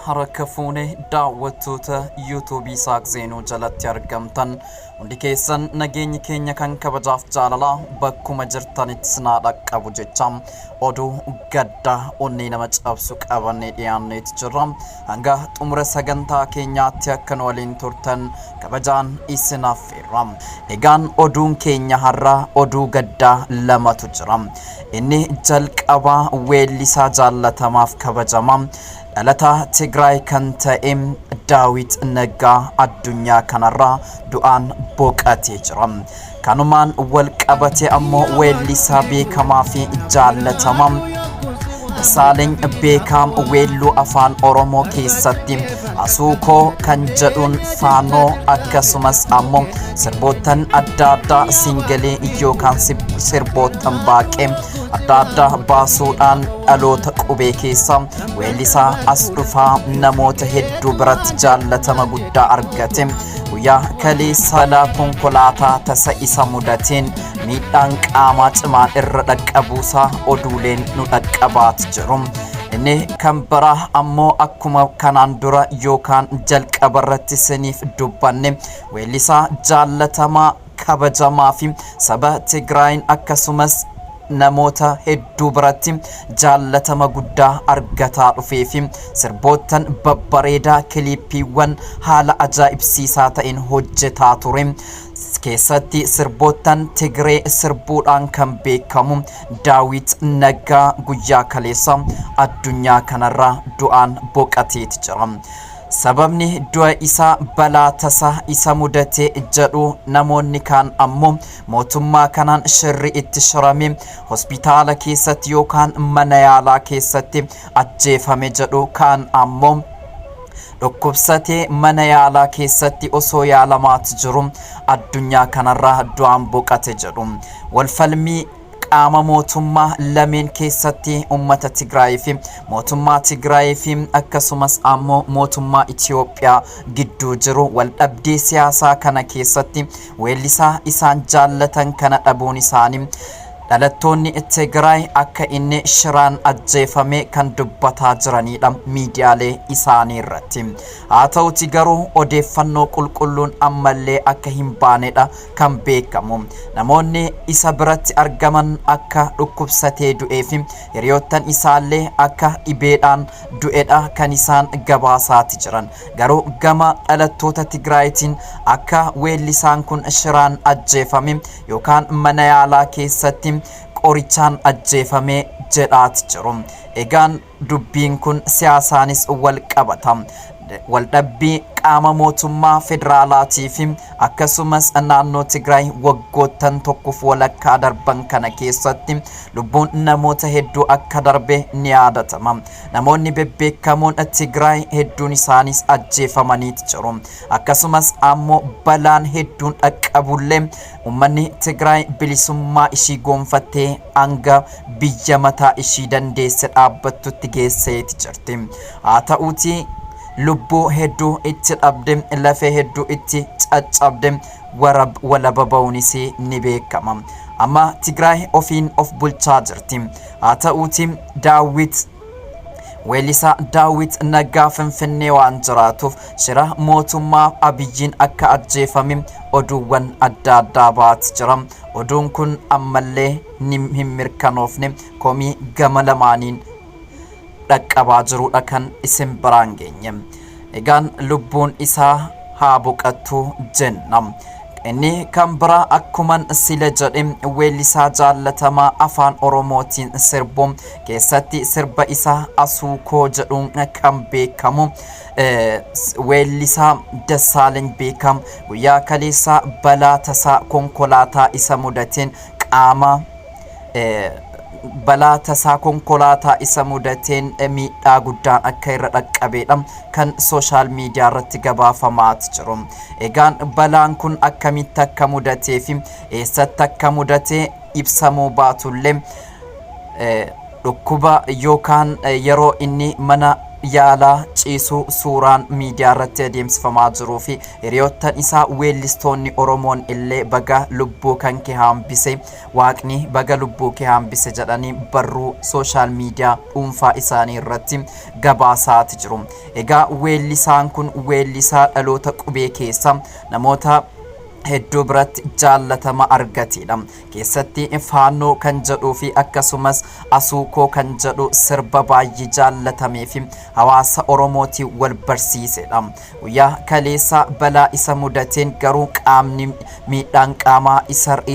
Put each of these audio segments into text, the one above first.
harka fuune daawwattoota yuutuubii saaq zeenuu jalatti argamtan hundi keessan nageenyi keenya kan kabajaaf jaalalaa bakkuma jirtanitti sinaa dhaqqabu jecha oduu gaddaa onnee nama cabsu qabannee dhiyaanneeti jirra. Hanga xumura sagantaa keenyaatti akka nu waliin turtan kabajaan isin affeerra. Egaan oduun keenya har'a oduu gaddaa lamatu jira. Inni jalqabaa weellisaa jaallatamaaf kabajamaa dhalata Tigraay kan ta'e Daawit Naggaa addunyaa kanarraa du'aan boqatee jira. Kanumaan wal qabate ammoo weellisaa beekamaa fi jaallatamaa Saaleny Beekam weelluu afaan Oromoo keessatti asuukoo kan jedhuun faanoo akkasumas ammoo sirboottan adda addaa singalee yookaan sirboottan baaqee adda addaa baasuudhaan dhaloota qubee keessa weellisaa as dhufaa namoota hedduu biratti jaallatama guddaa argate. Guyyaa kaleessaa konkolaataa tasa isa mudateen miidhaan qaamaa cimaan irra dhaqqabuusaa oduuleen nu dhaqqabaat jiru. Inni kan biraa ammoo akkuma kanaan dura yookaan jalqabarratti siniif dubbanne weellisaa jaallatamaa kabajamaa fi saba Tigraayin akkasumas namoota hedduu biratti jaallatama guddaa argataa dhufee fi sirboottan babbareedaa kiliippiiwwan haala ajaa'ibsiisaa ta'een hojjetaa ture. Keessatti sirboottan Tigree sirbuudhaan kan beekamu Daawit Naggaa guyyaa kaleessa addunyaa kanarraa du'aan boqateeti jira. Sababni du'a isaa balaa tasaa isa mudate jedhu namoonni kaan ammoo mootummaa kanaan shirri itti shirame hospitaala keessatti yookaan mana yaalaa keessatti ajjeefame jedhu kaan ammoo dhukkubsatee mana yaalaa keessatti osoo yaalamaat jiru addunyaa kanarraa du'aan boqate jedhu. Walfalmii qaama mootummaa lameen keessatti ummata Tigraay fi mootummaa Tigraay fi akkasumas ammoo mootummaa Itoophiyaa gidduu jiru wal dhabdee siyaasaa kana keessatti weellisaa isaan jaallatan kana dhabuun isaanii dhalattoonni Tigraay akka inni shiraan ajjeefame kan dubbataa jiranidha miidiyaalee isaanii irratti. Haa ta'uti garuu odeeffannoo qulqulluun ammallee akka hin baanedha kan beekamu. Namoonni isa biratti argaman akka dhukkubsatee du'ee fi hiriyoottan isaallee akka dhibeedhaan du'edha kan isaan gabaasaati jiran. Garuu gama dhalattoota Tigraayitiin akka weellisaan kun shiraan ajjeefame yookaan mana yaalaa keessatti qorichaan ajjeefame jedhaati jiru. Egaan dubbiin kun siyaasaanis wal qabata. Waldhabbii qaama mootummaa federaalaatii fi akkasumas naannoo Tigraay waggoottan tokkoof walakkaa darban kana keessatti lubbuun namoota hedduu akka darbe ni yaadatama. Namoonni bebbeekamoon Tigraay hedduun isaanis ajjeefamaniiti jiru. Akkasumas ammoo balaan hedduun dhaqqabullee ummanni Tigraay bilisummaa ishii goonfattee hanga biyya mataa ishii dandeesse dhaabbattutti geesseeti jirti. Haa ta'uutii lubbuu hedduu itti dhabde lafee hedduu itti caccabde walaba ba'uunis ni beekama. Amma Tigraay ofiin of bulchaa jirti. Haa ta'uuti Daawit weellisaa Daawit Naggaa Finfinnee waan jiraatuuf shira mootummaa Abiyyiin akka ajjeefame oduuwwan adda addaa baat jira. Oduun kun ammallee hin mirkanoofne komii gama lamaaniin dhaqqabaa jirudha kan isin biraan geenye. Egaan lubbuun isaa haa boqattu jenna. Inni kan biraa akkuman sila jedhe weellisaa jaallatamaa afaan Oromootiin sirbu keessatti sirba isaa asuukoo jedhuun kan beekamu weellisaa Saaleny Beekam guyyaa kaleessaa balaa tasaa konkolaataa isa mudateen qaama balaa tasaa konkolaataa isa mudateen miidhaa guddaan akka irra dhaqqabeedha kan sooshaal miidiyaa irratti gabaafamaat jiru. Egaan balaan kun akkamitti akka mudatee fi eessatti akka mudatee ibsamuu baatullee dhukkuba yookaan yeroo inni mana yaala ciisuu suuraan miidiyaa irratti adeemsifamaa jiruu fi hiriyoottan isaa weellistoonni Oromoon illee baga lubbuu kan kee hambise waaqni baga lubbuu kee hambise jedhanii barruu sooshaal miidiyaa dhuunfaa isaanii irratti gabaasaati jiru. Egaa weellisaan kun weellisaa dhaloota qubee keessa namoota hedduu biratti jaallatama argateedha. Keessatti faannoo kan jedhuu fi akkasumas asuukoo kan jedhu sirba baay'ee jaallatamee fi hawaasa Oromootii wal barsiisedha. Guyyaa kaleessa balaa isa mudateen garuu qaamni miidhaan qaamaa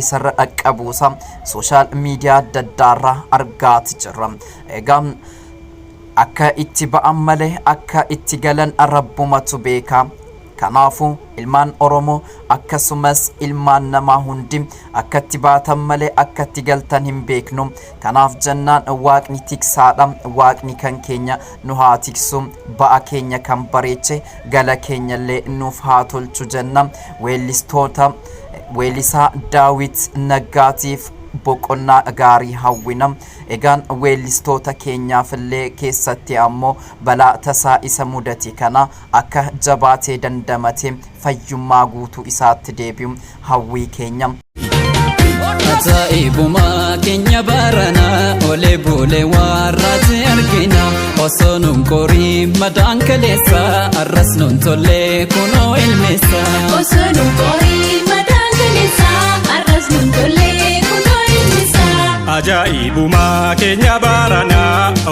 isarra dhaqqabuusa sooshaal miidiyaa adda addaarraa argaati jirra. Egaa akka itti ba'an malee akka itti galan Rabbumatu beeka. Kanaafu ilmaan Oromoo akkasumas ilmaan namaa hundi akkatti baatan malee akkatti galtan hin beeknu. Kanaaf jennaan waaqni tiksaadha. Waaqni kan keenya nu haa tiksu, ba'a keenya kan bareeche gala keenya illee nuuf haa tolchu jenna. Weellisaa Daawit Naggaatiif boqonnaa gaarii hawwina. Egaan weellistoota keenyaaf illee keessatti ammoo balaa tasaa isa mudate kana akka jabaatee dandamatee fayyummaa guutuu isaatti deebi'u hawwii keenya. Ajaa'ibuma keenya barana olee bulee warraati argina osoo nun qorii madaan kaleessa arras nun tollee kunoo ilmeessa. Osoo nun qorii madaan kaleessa arras nun tollee kunoo ilmeessa. Ajaa'ibuma keenya barana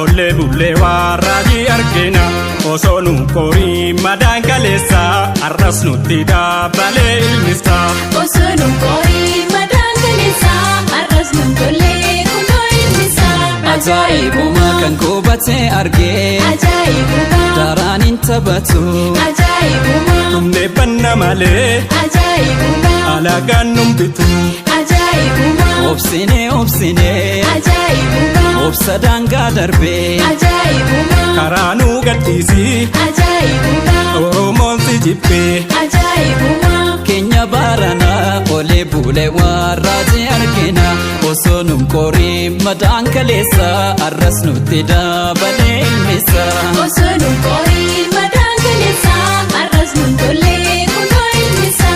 olee bulee warraati argina osoo nun qorii madaan kaleessa arras nutti dabalee ilmeessa. Osoo nun qorii madaan kaleessa arras nun tollee kunoo ilmeessa. Ajaa'ibuma kan qubatee argee Ajaa'ibuma daraan hin taphatu. Ajaa'ibuma Tumne banna malee Ajaa'ibuma alagaan nun bitu. Ajaa'ibuma Obsine Ajaa'ibuma obsa daangaa darbee Ajaa'ibuma Karaa nu gadhiisi Ajaa'ibuma Oromoon si jibbee. Ajaa'ibuma keenya barana olee bulee warraati argina osoo nun qorii madaan kaleessa arras nutti dabalee ilmeessa. Osoo nun qorii madaan kaleessa arras nun tollee kunoo ilmeessa.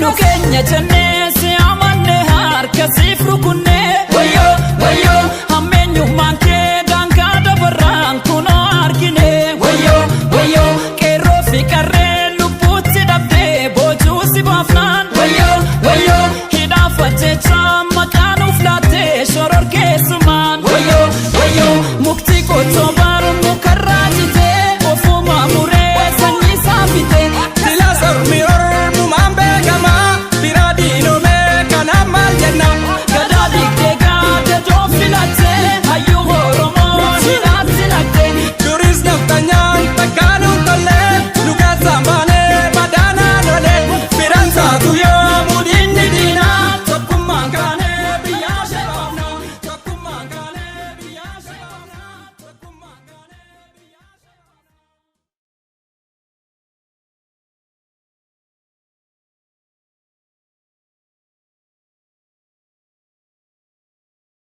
Nu keenya jennee si amanne harka siif rukunnee wayyoo